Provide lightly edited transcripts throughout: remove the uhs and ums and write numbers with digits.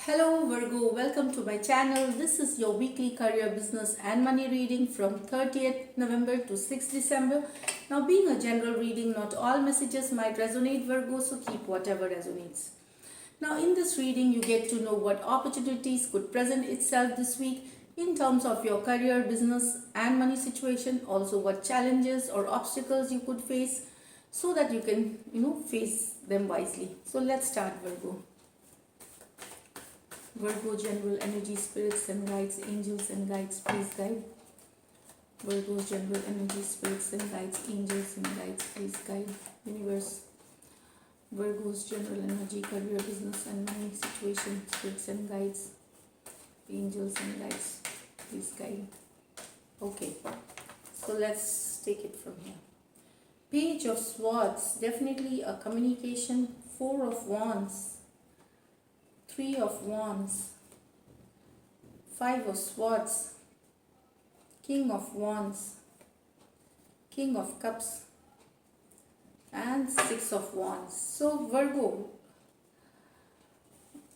Hello Virgo, welcome to my channel. This is your weekly career, business and money reading from 30th November to 6th December. Now being a general reading, not all messages might resonate Virgo, so keep whatever resonates. Now in this reading, you get to know what opportunities could present itself this week in terms of your career, business and money situation. Also what challenges or obstacles you could face so that you can, face them wisely. So let's start Virgo. Virgo general energy, spirits and guides, angels and guides, please guide. Virgo's general energy, spirits and guides, angels and guides, please guide. Universe. Virgo's general energy, career, business and money situation, spirits and guides, angels and guides, please guide. Okay, so let's take it from here. Page of Swords, definitely a communication. Four of Wands, Three of Wands, Five of Swords, King of Wands, King of Cups, and Six of Wands. So Virgo,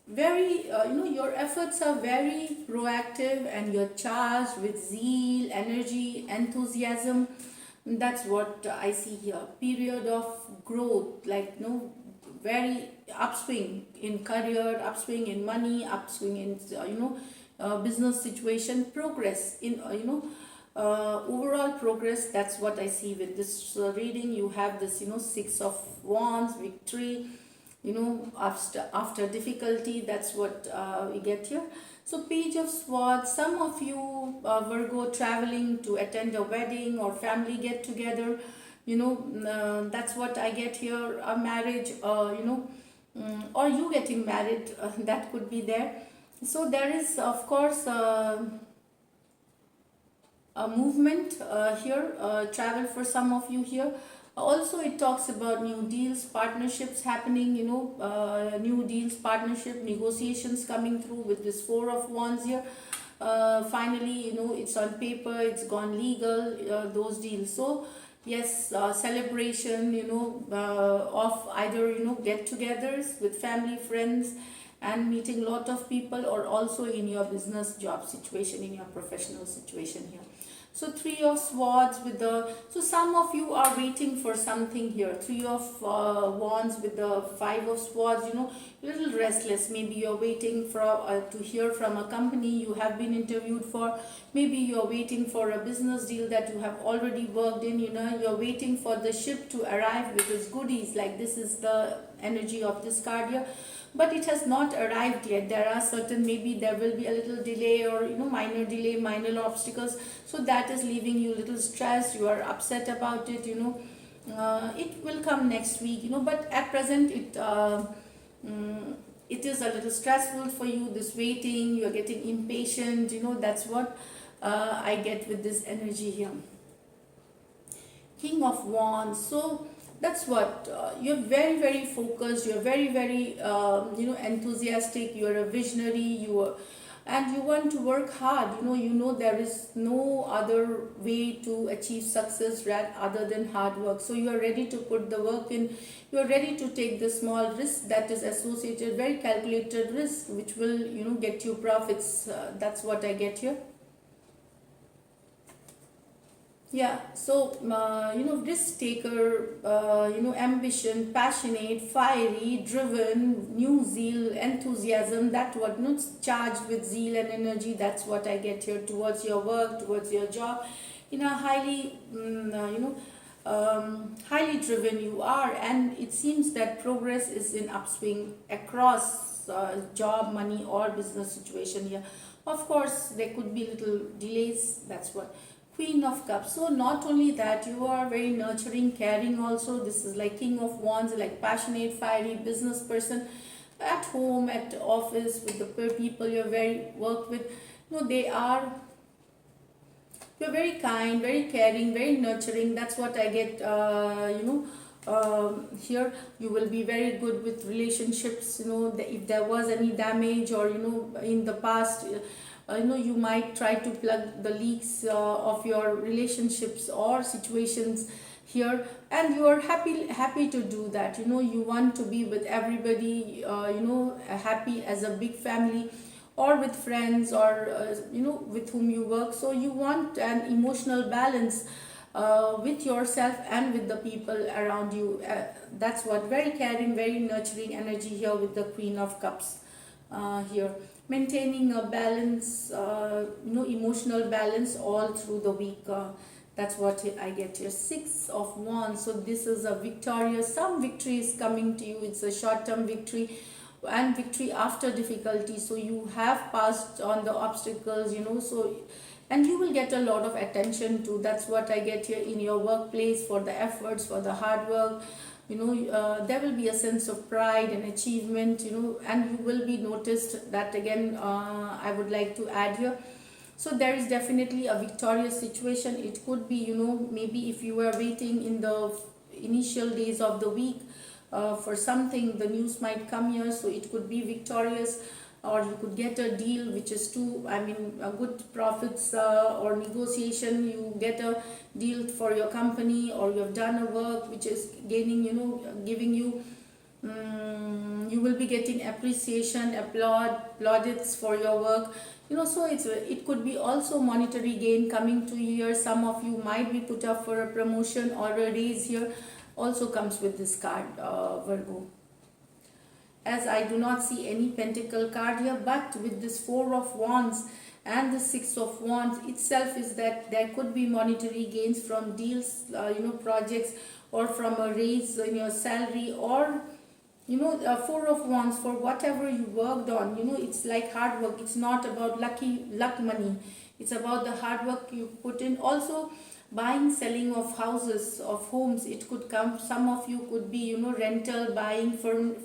very your efforts are very proactive and you're charged with zeal, energy, enthusiasm. That's what I see here. Period of growth, like very upswing in career, upswing in money, upswing in business situation, progress in overall progress. That's what I see with this reading. You have this Six of Wands, victory, after difficulty. That's what we get here. So Page of Swords, some of you Virgo traveling to attend a wedding or family get together, that's what I get here. A marriage, or you getting married, that could be there. So there is of course a movement here, travel for some of you here. Also it talks about new deals, partnerships happening, new deals, partnership, negotiations coming through with this Four of Wands here. Finally, it's on paper, it's gone legal, those deals. So yes, celebration, of either, get-togethers with family, friends, and meeting lot of people, or also in your business, job situation, in your professional situation here. So Three of Swords with so some of you are waiting for something here. Three of Wands with the Five of Swords, little restless. Maybe you're waiting for to hear from a company you have been interviewed for. Maybe you're waiting for a business deal that you have already worked in. You're waiting for the ship to arrive with its goodies. Like this is the energy of this card here, but it has not arrived yet. There are certain, maybe there will be a little delay, or minor delay, minor obstacles, so that is leaving you a little stressed. You are upset about it. It will come next week, but at present it is a little stressful for you, this waiting. You are getting impatient. That's what I get with this energy here. King of Wands. So that's what you're very, very focused. You're very, very enthusiastic. You're a visionary. And you want to work hard. There is no other way to achieve success other than hard work. So you are ready to put the work in. You are ready to take the small risk that is associated, very calculated risk, which will get you profits. That's what I get here. Yeah, so risk taker, ambition, passionate, fiery, driven, new zeal, enthusiasm. That what charged with zeal and energy. That's what I get here towards your work, towards your job. Highly, highly driven you are, and it seems that progress is in upswing across job, money, or business situation here. Of course, there could be little delays. That's what. Queen of Cups. So not only that, you are very nurturing, caring also. This is like King of Wands, like passionate, fiery business person at home, at office, with the people you're very work with. You're very kind, very caring, very nurturing. That's what I get, here. You will be very good with relationships. If there was any damage, or in the past, you might try to plug the leaks of your relationships or situations here, and you are happy to do that. You know, you want to be with everybody, happy as a big family, or with friends, or with whom you work. So you want an emotional balance with yourself and with the people around you. That's what, very caring, very nurturing energy here with the Queen of Cups here. Maintaining a balance, emotional balance all through the week. That's what I get here. Six of Wands. So this is a victorious, some victory is coming to you. It's a short-term victory and victory after difficulty. So you have passed on the obstacles, so, and you will get a lot of attention too. That's what I get here in your workplace, for the efforts, for the hard work. There will be a sense of pride and achievement, and you will be noticed. That again, I would like to add here. So there is definitely a victorious situation. It could be, maybe if you were waiting in the initial days of the week for something, the news might come here. So it could be victorious, or you could get a deal which is a good profits, or negotiation. You get a deal for your company, or you have done a work which is gaining, giving you, you will be getting appreciation, plaudits for your work. So it could be also monetary gain coming to you here. Some of you might be put up for a promotion or a raise here. Also comes with this card, Virgo. As I do not see any pentacle card here, but with this Four of Wands and the Six of Wands itself, is that there could be monetary gains from deals, projects, or from a raise in your salary, or Four of Wands, for whatever you worked on. It's like hard work. It's not about luck money. It's about the hard work you put in. Also, buying, selling of houses, of homes, it could come. Some of you could be, rental, buying from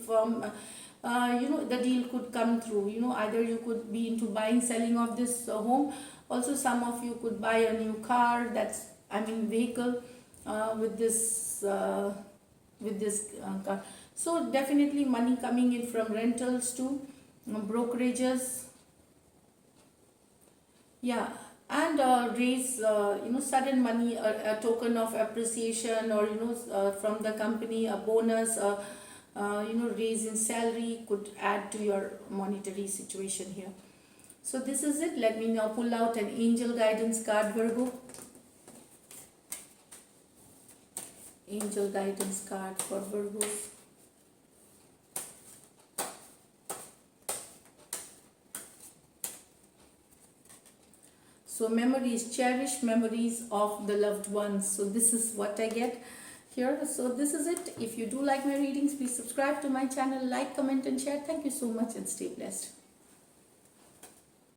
the deal could come through. Either you could be into buying, selling of this home. Also, some of you could buy a new car. Vehicle, with this car. So definitely money coming in from rentals too, brokerages. Yeah, and raise, sudden money, a token of appreciation, or from the company, a bonus, raise in salary could add to your monetary situation here. So this is it. Let me now pull out an angel guidance card, Virgo. Angel guidance card for Virgos. So memories, cherish memories of the loved ones. So this is what I get here. So this is it. If you do like my readings, please subscribe to my channel, like, comment and share. Thank you so much and stay blessed.